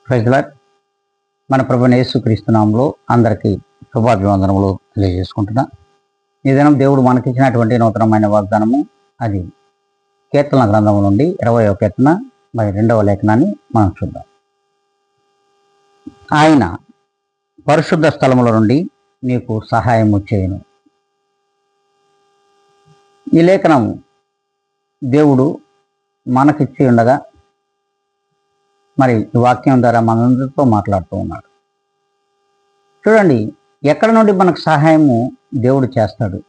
Praise lord. మన ప్రభువైన యేసుక్రీస్తు నామములో అందరికీ శుభాభివందనములు తెలియజేసుకుంటున్నా. ఈ దినం దేవుడు మనకిచ్చినటువంటి నూతనమైన వాగ్దానము, అది కీర్తన గ్రంథము నుండి 20వ కీర్తన 2వ లేఖనాన్ని మనం చూద్దాం. ఆయన పరిశుద్ధ స్థలముల నుండి మీకు సహాయము చేయును. ఈ లేఖనం దేవుడు మనకిచ్చి ఉండగా మరి ఈ వాక్యం ద్వారా మనందరితో మాట్లాడుతూ ఉన్నాడు. చూడండి, ఎక్కడ నుండి మనకు సహాయము దేవుడు చేస్తాడు.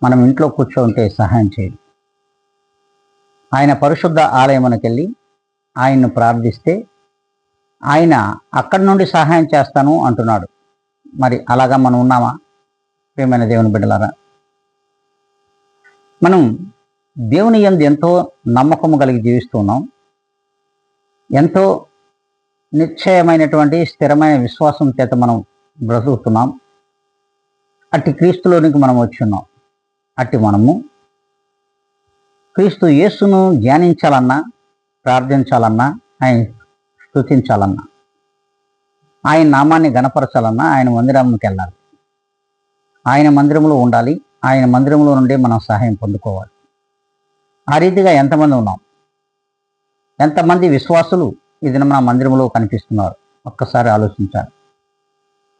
మనం ఇంట్లో కూర్చోంటే సహాయం చేయడు. ఆయన పరిశుద్ధ ఆలయమునకు వెళ్ళి ఆయన్ను ప్రార్థిస్తే ఆయన అక్కడి నుండి సహాయం చేస్తాను అంటున్నాడు. మరి అలాగా మనం ఉన్నామా ప్రియమైన దేవుని బిడ్డలారా? మనం దేవుని యందు ఎంతో నమ్మకము కలిగి జీవిస్తూ ఉన్నాం. ఎంతో నిశ్చయమైనటువంటి స్థిరమైన విశ్వాసం చేత మనం బ్రతుకుతున్నాం. అట్టి క్రీస్తులోనికి మనం వచ్చి ఉన్నాం. అట్టి మనము క్రీస్తు యేసును ధ్యానించాలన్నా, ప్రార్థించాలన్నా, ఆయన స్తుతించాలన్నా, ఆయన నామాన్ని గణపరచాలన్నా ఆయన మందిరంకి వెళ్ళాలి. ఆయన మందిరంలో ఉండాలి. ఆయన మందిరంలో నుండి మనం సహాయం పొందుకోవాలి. ఆ రీతిగా ఎంతమంది ఉన్నాం? ఎంతమంది విశ్వాసులు ఈ దినం మన మందిరంలో కనిపిస్తున్నారు? ఒక్కసారి ఆలోచించాలి.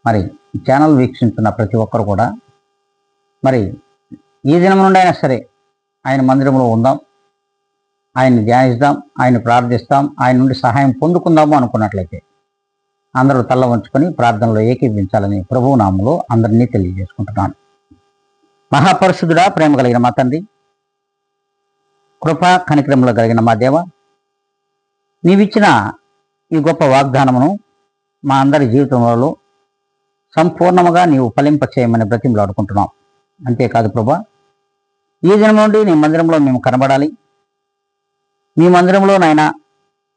మరి ఈ ఛానల్ వీక్షించున్న ప్రతి ఒక్కరు కూడా మరి ఈ దినం నుండి అయినా సరే ఆయన మందిరంలో ఉందాం, ఆయన్ని ధ్యానిస్తాం, ఆయన ప్రార్థిస్తాం, ఆయన నుండి సహాయం పొందుకుందాము అనుకున్నట్లయితే అందరూ తల్ల వంచుకొని ప్రార్థనలో ఏకీభించాలని ప్రభువు నామములో అందరినీ తెలియజేసుకుంటున్నాను. మహాపరిశుద్ధుడా, ప్రేమ కలిగిన మా తండ్రి, కృపా కనికరములు కలిగిన మా దేవ, నీవిచ్చిన ఈ గొప్ప వాగ్దానమును మా అందరి జీవితంలో సంపూర్ణముగా నీవు ఫలింప చేయమని బ్రతిమలాడుకుంటున్నాం. అంతేకాదు ప్రభా, ఈ దినం నుండి నీ మందిరంలో మేము కనబడాలి. మీ మందిరంలో నాయన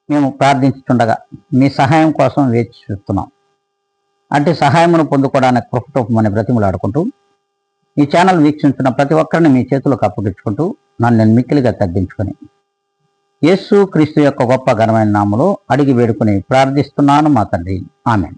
మేము ప్రార్థించుతుండగా మీ సహాయం కోసం వేచి చూస్తున్నాం. అంటే సహాయమును పొందుకోవడానికి కృపతోపమని బ్రతిమలాడుకుంటూ ఈ ఛానల్ వీక్షించిన ప్రతి ఒక్కరిని మీ చేతులకు అప్పగించుకుంటూ నన్ను నేను మిక్కిలిగా తగ్గించుకొని యేసు క్రీస్తు యొక్క గొప్ప ఘనమైన నామములో అడిగి వేడుకొని ప్రార్థిస్తున్నాను మా తండ్రి. ఆమేన్.